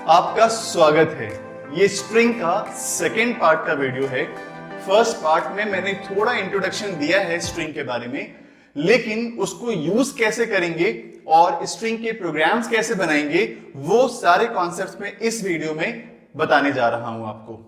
आपका स्वागत है। ये स्ट्रिंग का सेकेंड पार्ट का वीडियो है। फर्स्ट पार्ट में मैंने थोड़ा इंट्रोडक्शन दिया है स्ट्रिंग के बारे में, लेकिन उसको यूज कैसे करेंगे और स्ट्रिंग के प्रोग्राम्स कैसे बनाएंगे वो सारे कॉन्सेप्ट्स में इस वीडियो में बताने जा रहा हूं आपको।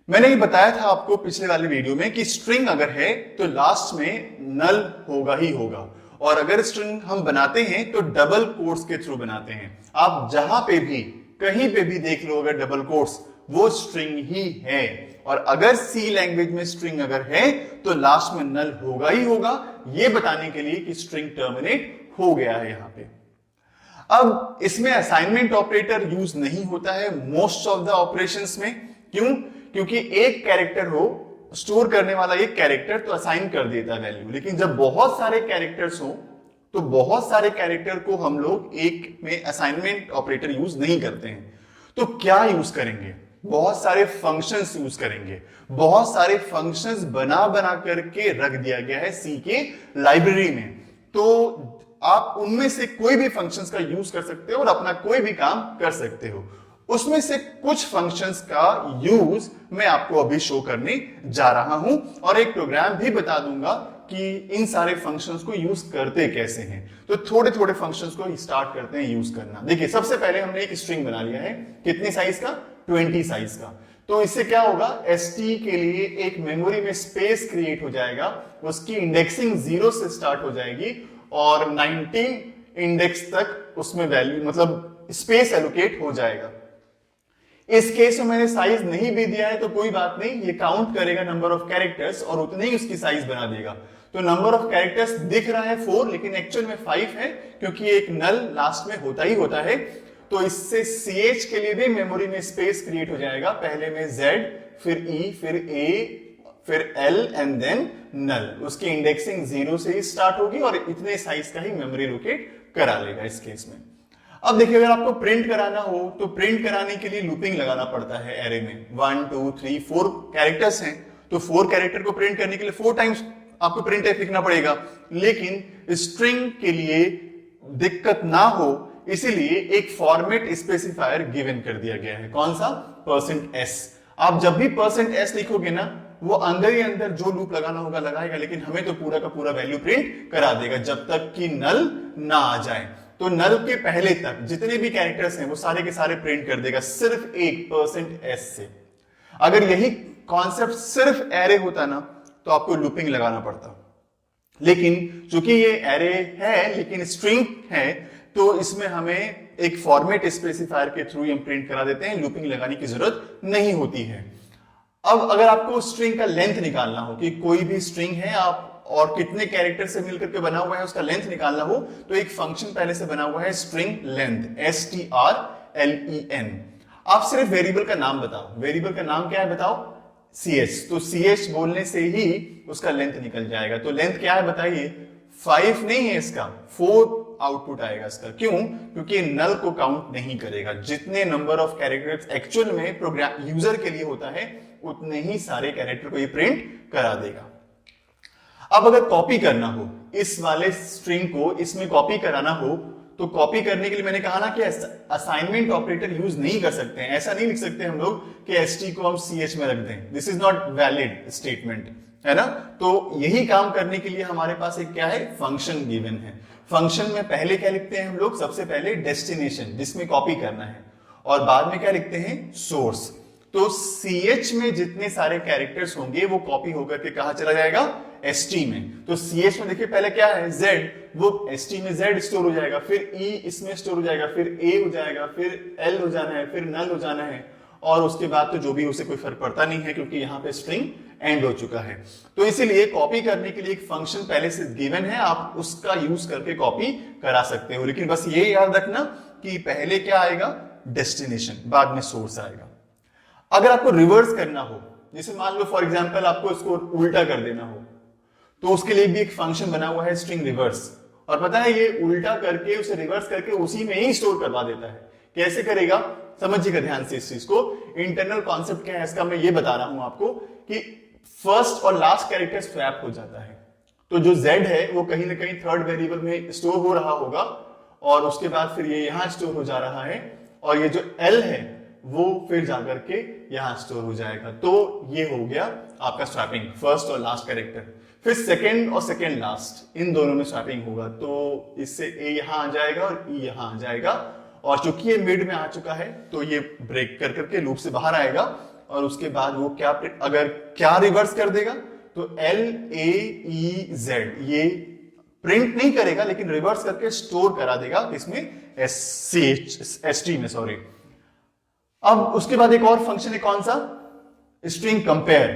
मैंने ये बताया था आपको पिछले वाले वीडियो में कि स्ट्रिंग अगर है तो लास्ट में नल होगा ही होगा, और अगर स्ट्रिंग हम बनाते हैं तो डबल कोट्स के थ्रू बनाते हैं। आप जहां पे भी कहीं पे भी देख लो अगर डबल कोट्स, वो स्ट्रिंग ही है। और अगर सी लैंग्वेज में स्ट्रिंग अगर है तो लास्ट में नल होगा ही होगा, ये बताने के लिए कि स्ट्रिंग टर्मिनेट हो गया है यहां पे। अब इसमें असाइनमेंट ऑपरेटर यूज नहीं होता है मोस्ट ऑफ द ऑपरेशंस में। क्यों? क्योंकि एक कैरेक्टर हो, स्टोर करने वाला एक कैरेक्टर तो असाइन कर देता है वैल्यू, लेकिन जब बहुत सारे कैरेक्टर्स हो तो बहुत सारे कैरेक्टर को हम लोग एक में असाइनमेंट ऑपरेटर यूज नहीं करते हैं। तो क्या यूज करेंगे? बहुत सारे फंक्शंस यूज करेंगे। बहुत सारे फंक्शंस बना बना करके रख दिया गया है सी के लाइब्रेरी में। तो आप उनमें से कोई भी फंक्शंस का यूज कर सकते हो और अपना कोई भी काम कर सकते हो। उसमें से कुछ फंक्शंस का यूज मैं आपको अभी शो करने जा रहा हूं और एक प्रोग्राम भी बता दूंगा कि इन सारे फंक्शंस को यूज करते कैसे हैं। तो थोड़े थोड़े फंक्शंस को स्टार्ट करते हैं यूज करना। देखिए, सबसे पहले हमने एक स्ट्रिंग बना लिया है। कितने साइज का? 20 साइज का। तो इससे क्या होगा, st के लिए एक मेमोरी में स्पेस क्रिएट हो जाएगा। उसकी इंडेक्सिंग 0 से स्टार्ट हो जाएगी और 19 इंडेक्स तक उसमें वैल्यू मतलब स्पेस एलोकेट हो जाएगा। इस केस में मैंने साइज नहीं भी दिया है तो कोई बात नहीं, ये काउंट करेगा नंबर ऑफ कैरेक्टर्स और उतने ही उसकी साइज बना देगा। तो नंबर ऑफ कैरेक्टर्स दिख रहा है 4, लेकिन एक्चुअल में 5 है, क्योंकि एक नल लास्ट में होता ही होता है। तो इससे ch के लिए भी मेमोरी में स्पेस क्रिएट हो जाएगा। पहले में z, फिर e, फिर a, फिर l एंड देन नल। उसकी इंडेक्सिंग 0 से ही स्टार्ट होगी और इतने साइज का ही मेमोरी लोकेट करा लेगा इस केस में। अब देखिए, अगर आपको प्रिंट कराना हो तो प्रिंट कराने के लिए लूपिंग लगाना पड़ता है एरे में। 1 2 3 4 कैरेक्टर्स हैं, तो 4 कैरेक्टर को प्रिंट करने के लिए 4 टाइम्स आपको प्रिंट टाइप लिखना पड़ेगा। लेकिन स्ट्रिंग के लिए दिक्कत ना हो इसीलिए एक फॉर्मेट स्पेसिफायर गिवन कर दिया गया है। कौन सा? %s। आप जब भी %s लिखोगे ना, वो अंदर ही अंदर जो लूप लगाना होगा लगाएगा, लेकिन हमें तो पूरा का पूरा वैल्यू प्रिंट करा देगा जब तक कि नल ना आ जाए। तो नल के पहले तक जितने भी कैरेक्टर्स हैं वो सारे के सारे प्रिंट कर देगा सिर्फ एक %s से। अगर यही कॉन्सेप्ट सिर्फ एरे होता ना तो आपको लूपिंग लगाना पड़ता, लेकिन चूंकि ये एरे है लेकिन स्ट्रिंग है तो इसमें हमें एक फॉर्मेट स्पेसिफायर के थ्रू हम प्रिंट करा देते हैं, लूपिंग लगाने की जरूरत नहीं होती है। अब अगर आपको स्ट्रिंग का लेंथ निकालना हो कि कोई भी स्ट्रिंग है आप और कितने कैरेक्टर से मिलकर के बना हुआ है उसका लेंथ निकालना हो, तो एक फंक्शन पहले से बना हुआ है स्ट्रिंग लेंथ, strlen। आप सिर्फ वेरिएबल का नाम बताओ। वेरिएबल का नाम क्या है बताओ? ch। तो ch बोलने से ही उसका लेंथ निकल जाएगा। तो लेंथ क्या है बताइए? 5 नहीं है, इसका 4 आउटपुट आएगा इसका। क्यों? क्योंकि नल को काउंट नहीं करेगा। जितने नंबर ऑफ कैरेक्टर्स एक्चुअल में प्रोग्राम यूजर के लिए होता है उतने ही सारे कैरेक्टर को ये प्रिंट करा देगा। अब अगर कॉपी करना हो इस वाले स्ट्रिंग को, इसमें कॉपी कराना हो, तो कॉपी करने के लिए मैंने कहा ना कि असाइनमेंट ऑपरेटर यूज नहीं कर सकते हैं। ऐसा नहीं लिख सकते हम लोग कि st को हम ch में रख दें। This is not valid statement, है ना। तो यही काम करने के लिए हमारे पास एक क्या है? फंक्शन गिवन है। फंक्शन में पहले क्या लिखते हैं हम लोग? सबसे पहले डेस्टिनेशन जिसमें कॉपी करना है, और बाद में क्या लिखते हैं? सोर्स। तो ch में जितने सारे कैरेक्टर्स होंगे वो कॉपी होकर के कहां चला जाएगा? st में। तो ch में देखिए पहले क्या है? z, वो st में z स्टोर हो जाएगा, फिर e इसमें स्टोर हो जाएगा, फिर a हो जाएगा, फिर l हो जाना है, फिर नल हो जाना है, और उसके बाद तो जो भी उसे कोई फर्क पड़ता नहीं है क्योंकि यहाँ पे स्ट्रिंग एंड हो चुका है। तो इसीलिए कॉपी करने के लिए एक फंक्शन पहले से गिवन है, आप उसका यूज करके कॉपी करा सकते हो। लेकिन बस ये याद रखना कि पहले क्या आएगा? डेस्टिनेशन, बाद में सोर्स आएगा। अगर आपको रिवर्स करना हो, जैसे मान लो फॉर एग्जांपल आपको इसको उल्टा कर देना हो, तो उसके लिए भी एक फंक्शन बना हुआ है स्ट्रिंग रिवर्स। और पता है ये उल्टा करके उसे रिवर्स करके उसी में ही स्टोर करवा देता है। कैसे करेगा समझिएगा ध्यान से इस चीज को। इंटरनल कॉन्सेप्ट क्या है इसका मैं ये बता रहा हूं आपको कि फर्स्ट और लास्ट कैरेक्टर स्वैप हो जाता है। तो जो z है वो कहीं ना कहीं थर्ड वेरिएबल में स्टोर हो रहा होगा और उसके बाद फिर ये यहां स्टोर हो जा रहा है और ये जो L है वो फिर जाकर के यहां स्टोर हो जाएगा। तो ये हो गया आपका स्वैपिंग, फर्स्ट और लास्ट कैरेक्टर। फिर सेकंड और सेकंड लास्ट इन दोनों में स्वैपिंग होगा, तो इससे A यहां आ जाएगा और E यहां आ जाएगा, और चूंकि ये मिड में आ चुका है तो ये ब्रेक कर करके लूप से बाहर आएगा, और उसके बाद वो क्या रिवर्स कर देगा, तो LAEZ ये प्रिंट नहीं करेगा लेकिन रिवर्स करके स्टोर करा देगा इसमें ST में, सॉरी। अब उसके बाद एक और फंक्शन है, कौन सा, स्ट्रिंग कंपेयर।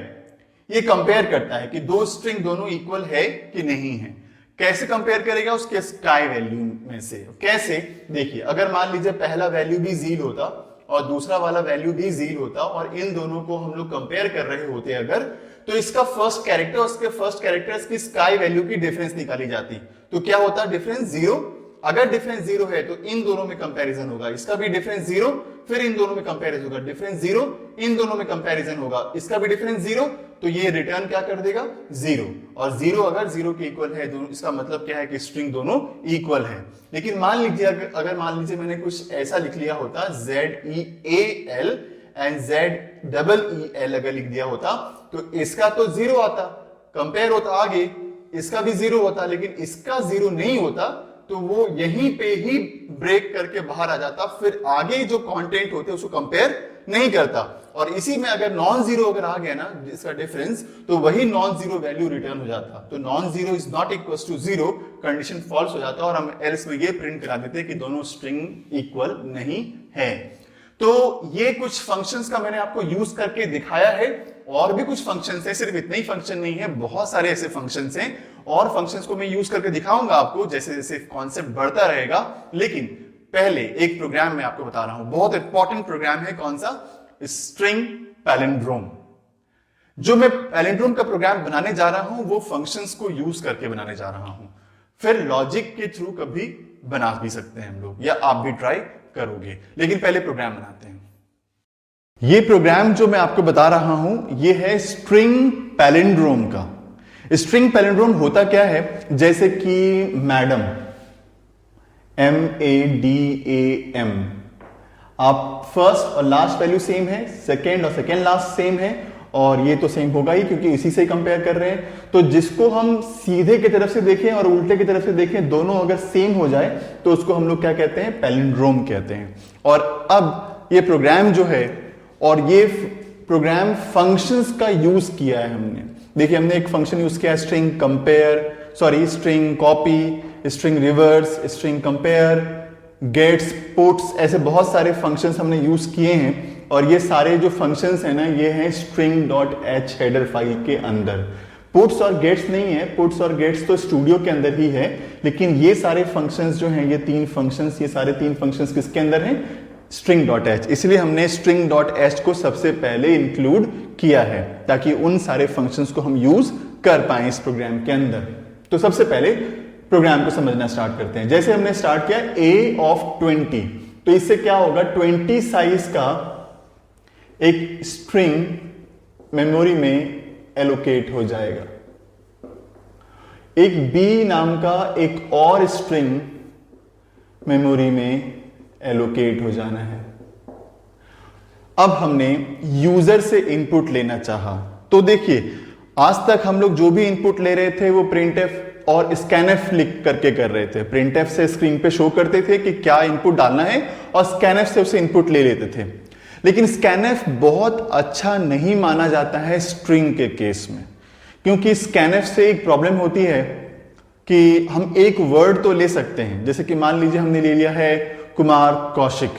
ये कंपेयर करता है कि दो स्ट्रिंग दोनों इक्वल है कि नहीं है। कैसे कंपेयर करेगा, उसके स्काई वैल्यू में से। कैसे, देखिए अगर मान लीजिए पहला वैल्यू भी 0 होता और दूसरा वाला वैल्यू भी 0 होता और इन दोनों को हम लोग कंपेयर कर रहे होते अगर, तो इसका फर्स्ट कैरेक्टर उसके फर्स्ट कैरेक्टर की स्काई वैल्यू की डिफरेंस निकाली जाती, तो क्या होता, डिफरेंस 0। अगर डिफरेंस 0 है तो इन दोनों में कंपैरिजन होगा, इसका भी डिफरेंस 0, फिर इन दोनों में कंपैरिजन होगा, डिफरेंस 0, इन दोनों में कंपैरिजन होगा, इसका भी डिफरेंस 0, तो ये रिटर्न क्या कर देगा, 0। और 0 अगर 0 के इक्वल है दोनों, इसका मतलब क्या है कि स्ट्रिंग दोनों इक्वल है। लेकिन मान लीजिए अगर मान लीजिए मैंने कुछ ऐसा लिख लिया होता, ZEAL एंड ZEEL अगर लिख दिया होता, तो इसका तो 0 आता, कंपेयर होता आगे, इसका भी 0 होता, लेकिन इसका 0 नहीं होता, तो वो यहीं पे ही ब्रेक करके बाहर आ जाता, फिर आगे जो कंटेंट होते उसको कंपेयर नहीं करता। और इसी में अगर नॉन जीरो अगर आ गया ना इसका डिफरेंस, तो वही नॉन जीरो वैल्यू रिटर्न हो जाता। तो non zero is not equal to 0, condition false हो जाता और हम एल्स में ये प्रिंट करा देते कि दोनों स्ट्रिंग इक्वल नहीं है। तो ये कुछ फंक्शंस का मैंने आपको यूज करके दिखाया है, और भी कुछ फंक्शंस है, सिर्फ इतने ही फंक्शन नहीं है, बहुत सारे ऐसे फंक्शंस हैं, और फंक्शंस को मैं यूज करके दिखाऊंगा आपको जैसे जैसे कॉन्सेप्ट बढ़ता रहेगा। लेकिन पहले एक प्रोग्राम मैं आपको बता रहा हूं, बहुत इंपॉर्टेंट प्रोग्राम है, कौन सा, स्ट्रिंग पैलिंड्रोम। जो मैं पैलिंड्रोम का प्रोग्राम बनाने जा रहा हूं वो फंक्शंस को यूज करके बनाने जा रहा हूं, फिर लॉजिक के थ्रू कभी बना भी सकते हैं हम लोग, या आप भी ट्राई करोगे, लेकिन पहले प्रोग्राम बनाते हैं। ये प्रोग्राम जो मैं आपको बता रहा हूं ये है स्ट्रिंग पैलिंड्रोम का। स्ट्रिंग पैलिंड्रोम होता क्या है, जैसे कि मैडम, MADAM, आप फर्स्ट और लास्ट वैल्यू सेम है, सेकेंड और सेकेंड लास्ट सेम है, और ये तो सेम होगा ही क्योंकि इसी से कंपेयर कर रहे हैं। तो जिसको हम सीधे की तरफ से देखें और उल्टे की तरफ से देखें, दोनों अगर सेम हो जाए तो उसको हम लोग क्या कहते हैं, पैलिंड्रोम कहते हैं। और अब ये प्रोग्राम जो है, और ये प्रोग्राम फंक्शंस का यूज किया है हमने। देखिए हमने एक फंक्शन यूज किया है string compare, sorry string copy, string reverse, string compare, gets, puts, ऐसे बहुत सारे फंक्शंस हमने यूज किए हैं। और ये सारे जो फंक्शंस हैं ना, ये हैं string.h हेडर फाइल के अंदर। पुट्स और गेट्स नहीं है, पुट्स और गेट्स तो स्टूडियो के अंदर ही है, लेकिन ये सारे फंक्शंस जो हैं, ये तीन फंक्शंस, ये सारे तीन फंक्शंस किसके अंदर हैं, string.h। इसलिए हमने string.h को सबसे पहले इंक्लूड किया है ताकि उन सारे फंक्शंस को हम यूज कर पाए इस प्रोग्राम के अंदर। तो सबसे पहले प्रोग्राम को समझना स्टार्ट करते हैं। जैसे हमने स्टार्ट किया A20, तो इससे क्या होगा, 20 साइज का एक स्ट्रिंग मेमोरी में एलोकेट हो जाएगा। एक B नाम का एक और स्ट्रिंग मेमोरी में एलोकेट हो जाना है। अब हमने यूजर से इनपुट लेना चाहा, तो देखिए आज तक हम लोग जो भी इनपुट ले रहे थे वो printf और scanf लिख करके कर रहे थे। printf से स्क्रीन पे शो करते थे कि क्या इनपुट डालना है और scanf से उसे इनपुट ले लेते थे। लेकिन scanf बहुत अच्छा नहीं माना जाता है स्ट्रिंग के केस में, क्योंकि scanf से एक प्रॉब्लम होती है कि हम एक वर्ड तो ले सकते हैं, जैसे कि मान लीजिए हमने ले लिया है कुमार कौशिक,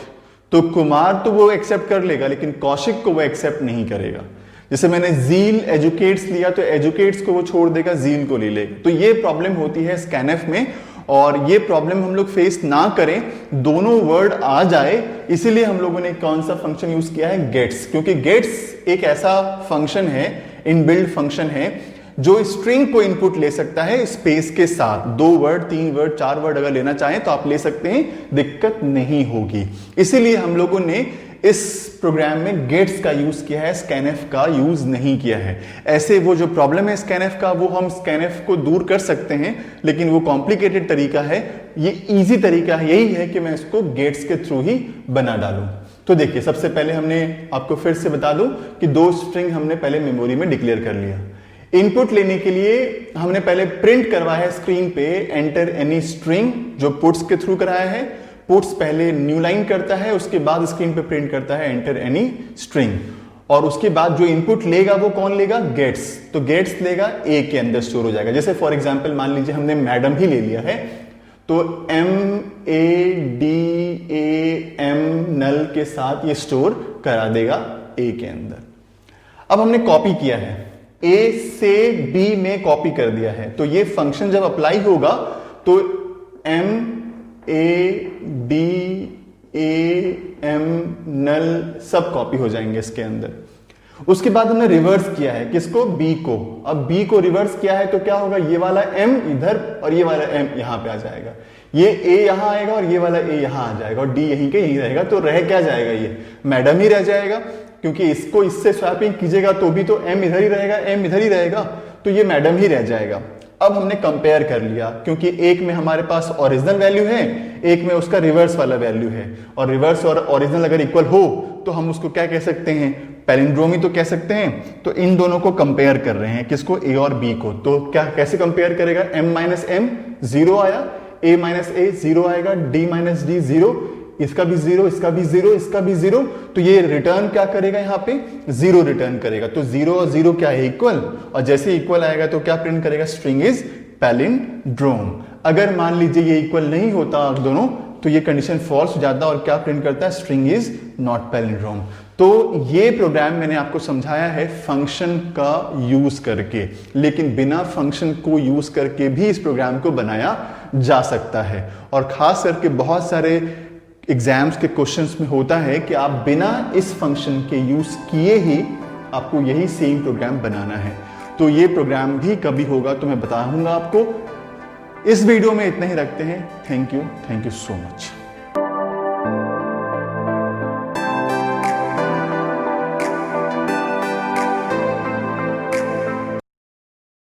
तो कुमार तो वो एक्सेप्ट कर लेगा लेकिन कौशिक को वो एक्सेप्ट नहीं करेगा। जैसे मैंने जील एजुकेट्स लिया तो एजुकेट्स को वो छोड़ देगा, जील को ले लेगा। तो ये प्रॉब्लम होती है scanf में, और ये प्रॉब्लम हम लोग फेस ना करें, दोनों वर्ड आ जाए, इसीलिए हम लोगों ने कौन सा फंक्शन यूज किया है, गेट्स। क्योंकि गेट्स एक ऐसा फंक्शन है, इनबिल्ड फंक्शन है, जो स्ट्रिंग को इनपुट ले सकता है स्पेस के साथ। 2 वर्ड, 3 वर्ड, 4 वर्ड अगर लेना चाहें तो आप ले सकते हैं, दिक्कत नहीं होगी। इसीलिए हम लोगों ने इस प्रोग्राम में गेट्स का यूज किया है, स्कैनएफ का यूज नहीं किया है। ऐसे वो जो प्रॉब्लम है स्कैनएफ का, वो हम स्कैनएफ को दूर कर सकते हैं, लेकिन वो कॉम्प्लिकेटेड तरीका है। ये इजी तरीका यही है कि मैं इसको गेट्स के थ्रू ही बना डालूं। तो देखिए, सबसे पहले हमने आपको फिर से बता दूं कि 2 स्ट्रिंग हमने पहले मेमोरी में डिक्लेयर कर लिया। इनपुट लेने के लिए हमने पहले प्रिंट करवाया है स्क्रीन पे एंटर एनी स्ट्रिंग, जो पुट्स के थ्रू कराया है। पुट्स पहले न्यू लाइन करता है, उसके बाद स्क्रीन पे प्रिंट करता है एंटर एनी स्ट्रिंग, और उसके बाद जो इनपुट लेगा वो कौन लेगा, गेट्स। तो गेट्स लेगा ए के अंदर स्टोर हो जाएगा। जैसे फॉर एग्जांपल मान लीजिए हमने मैडम ही ले लिया है, तो MADAM नल के साथ ये स्टोर करा देगा ए के अंदर। अब हमने कॉपी किया है, ए से बी में कॉपी कर दिया है, तो ये फंक्शन जब अप्लाई होगा तो MADAM नल सब कॉपी हो जाएंगे इसके अंदर। उसके बाद हमने रिवर्स किया है किसको, बी को। अब बी को रिवर्स किया है तो क्या होगा, ये वाला M इधर और ये वाला M यहां पे आ जाएगा, ये A यहां आएगा और ये वाला A यहां आ जाएगा, और D यहीं के यहीं रहेगा। तो रह क्या जाएगा, ये मैडम ही रह जाएगा, क्योंकि इसको इससे स्वैपिंग कीजिएगा तो भी तो M इधर ही रहेगा, M इधर ही रहेगा, तो ये मैडम ही रह जाएगा। अब हमने कंपेयर कर लिया, क्योंकि एक में हमारे पास ओरिजिनल वैल्यू है, एक में उसका रिवर्स वाला वैल्यू है, और रिवर्स और ओरिजिनल अगर इक्वल हो तो हम उसको क्या कह सकते हैं, पैलिंड्रोमी तो कह सकते हैं। तो इन दोनों को कंपेयर कर रहे हैं, किसको, ए और बी को। तो क्या कैसे कंपेयर करेगा, M - M 0 आया, A - A 0 आएगा, D - D 0, इसका भी 0, इसका भी 0, इसका भी 0, तो ये रिटर्न क्या करेगा, यहाँ पे 0 रिटर्न करेगा। तो 0 और 0 क्या है, इक्वल, और जैसे इक्वल आएगा तो क्या प्रिंट करेगा, स्ट्रिंग इज पैलिंड्रोम। अगर मान लीजिए ये इक्वल नहीं होता दोनों, तो ये कंडीशन फॉल्स हो जाता और क्या प्रिंट करता है, स्ट्रिंग इज नॉट पैलिंड्रोम। तो ये प्रोग्राम मैंने आपको समझाया है फंक्शन का यूज करके, लेकिन बिना फंक्शन को यूज करके भी इस प्रोग्राम को बनाया जा सकता है। और खास करके बहुत सारे एग्जाम्स के क्वेश्चंस में होता है कि आप बिना इस फंक्शन के यूज किए ही आपको यही सेम प्रोग्राम बनाना है। तो ये प्रोग्राम भी कभी होगा तो मैं बताऊंगा आपको। इस वीडियो में इतना ही रखते हैं। Thank you so much.